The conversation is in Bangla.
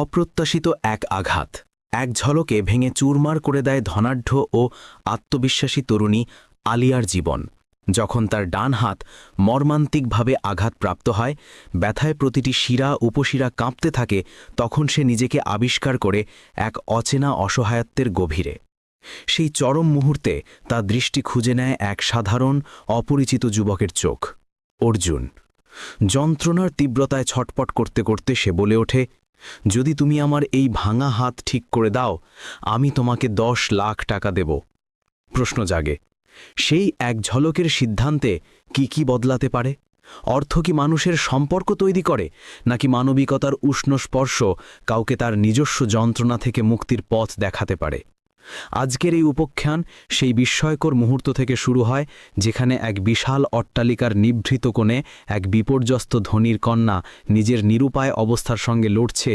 অপ্রত্যাশিত এক আঘাত এক ঝলকে ভেঙে চুরমার করে দেয় ধনাঢ্য ও আত্মবিশ্বাসী তরুণী আলিয়ার জীবন। যখন তার ডান হাত মর্মান্তিকভাবে আঘাতপ্রাপ্ত হয়, ব্যথায় প্রতিটি শিরা উপশিরা কাঁপতে থাকে, তখন সে নিজেকে আবিষ্কার করে এক অচেনা অসহায়ত্বের গভীরে। সেই চরম মুহূর্তে তার দৃষ্টি খুঁজে নেয় এক সাধারণ অপরিচিত যুবকের চোখ, অর্জুন। যন্ত্রণার তীব্রতায় ছটপট করতে করতে সে বলে ওঠে, যদি তুমি আমার এই ভাঙা হাত ঠিক করে দাও, আমি তোমাকে 10 লাখ টাকা দেব। প্রশ্ন জাগে, সেই এক ঝলকের সিদ্ধান্তে কি বদলাতে পারে? অর্থ কি মানুষের সম্পর্ক তৈরি করে, নাকি মানবিকতার উষ্ণ স্পর্শ কাউকে তার নিজস্ব যন্ত্রণা থেকে মুক্তির পথ দেখাতে পারে? আজকের এই উপখ্যান সেই বিস্ময়কর মুহূর্ত থেকে শুরু হয়, যেখানে এক বিশাল অট্টালিকার নিভৃত কোণে এক বিপর্যস্ত ধনীর কন্যা নিজের নিরুপায় অবস্থার সঙ্গে লড়ছে